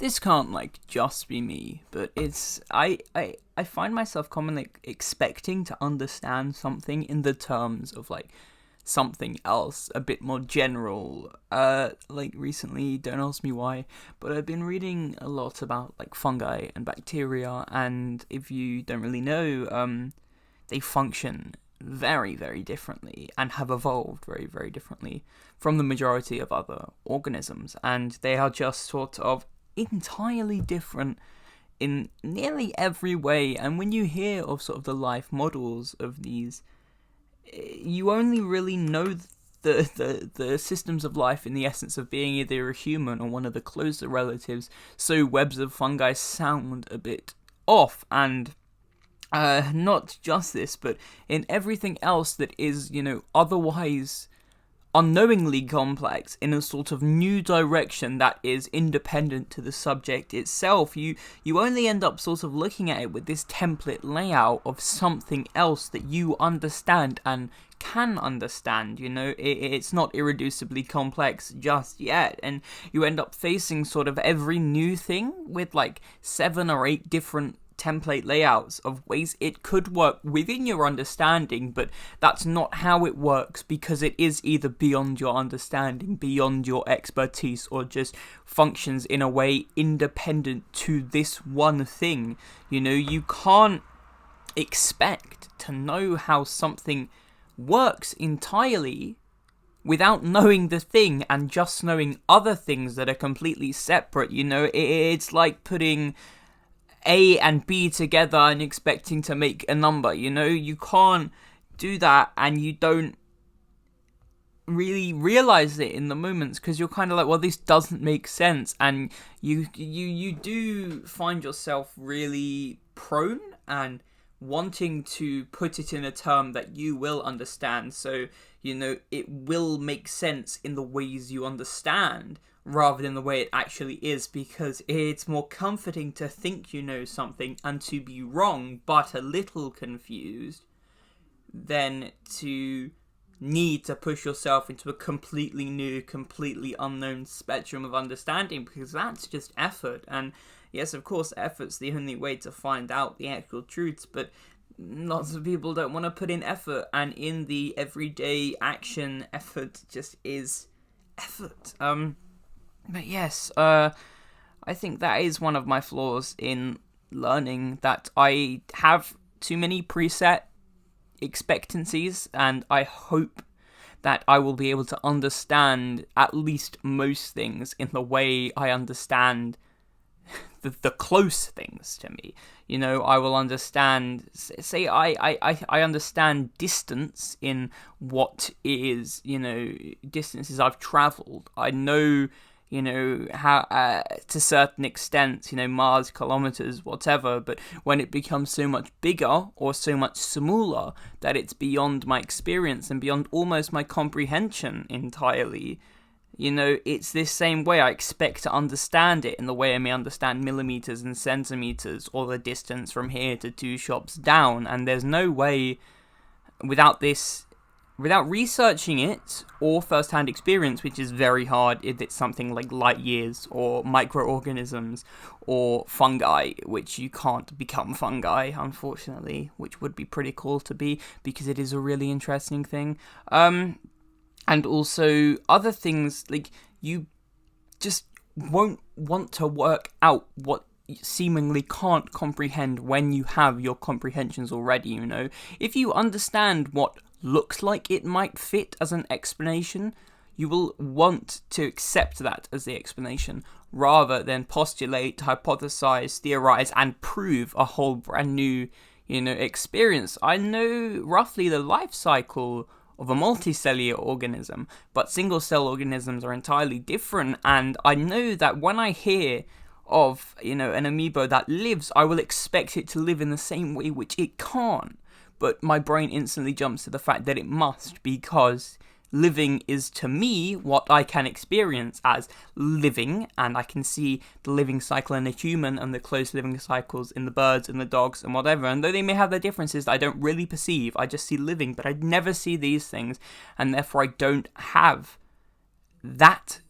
this can't just be me, but I find myself commonly expecting to understand something in the terms of something else a bit more general. Recently, don't ask me why, but I've been reading a lot about fungi and bacteria, and if you don't really know, they function very, very differently and have evolved very, very differently from the majority of other organisms, and they are just sort of entirely different in nearly every way. And when you hear of sort of the life models of these, you only really know the systems of life in the essence of being either a human or one of the closer relatives, so webs of fungi sound a bit off. And not just this, but in everything else that is, otherwise unknowingly complex in a sort of new direction that is independent to the subject itself, you only end up sort of looking at it with this template layout of something else that you understand and can understand. It's not irreducibly complex just yet, and you end up facing sort of every new thing with 7 or 8 different template layouts of ways it could work within your understanding, but that's not how it works, because it is either beyond your understanding, beyond your expertise, or just functions in a way independent to this one thing. You can't expect to know how something works entirely without knowing the thing and just knowing other things that are completely separate. It's like putting A and B together and expecting to make a number. You can't do that, and you don't really realize it in the moments, because you're kind of like, well, this doesn't make sense, and you do find yourself really prone and wanting to put it in a term that you will understand, so it will make sense in the ways you understand rather than the way it actually is, because it's more comforting to think you know something and to be wrong but a little confused than to need to push yourself into a completely new, completely unknown spectrum of understanding, because that's just effort. And yes, of course, effort's the only way to find out the actual truths, but lots of people don't want to put in effort, and in the everyday action, effort just is effort. But yes, I think that is one of my flaws in learning, that I have too many preset expectancies, and I hope that I will be able to understand at least most things in the way I understand the close things to me. I will understand, say I understand distance in what is, distances I've travelled. I know, how, to certain extent, Mars, kilometers, whatever, but when it becomes so much bigger or so much smaller that it's beyond my experience and beyond almost my comprehension entirely, it's this same way I expect to understand it in the way I may understand millimeters and centimeters, or the distance from here to 2 shops down, and there's no way without researching it or first-hand experience, which is very hard if it's something like light years or microorganisms or fungi, which you can't become fungi, unfortunately, which would be pretty cool to be, because it is a really interesting thing. And also other things, you just won't want to work out what seemingly can't comprehend when you have your comprehensions already. If you understand what looks like it might fit as an explanation, you will want to accept that as the explanation, rather than postulate, hypothesize, theorize, and prove a whole brand new, experience. I know roughly the life cycle of a multicellular organism, but single-cell organisms are entirely different, and I know that when I hear of, an amoeba that lives, I will expect it to live in the same way, which it can't. But my brain instantly jumps to the fact that it must, because living is, to me, what I can experience as living, and I can see the living cycle in a human and the close living cycles in the birds and the dogs and whatever, and though they may have their differences that I don't really perceive, I just see living, but I never see these things, and therefore I don't have that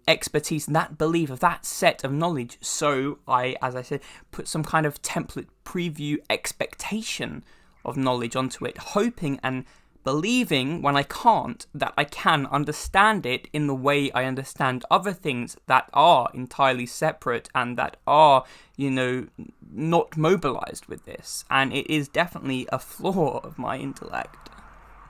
expertise and that belief of that set of knowledge. So I, as I said, put some kind of template preview expectation of knowledge onto it, hoping and believing when I can't that I can understand it in the way I understand other things that are entirely separate and that are, not mobilized with this. And it is definitely a flaw of my intellect.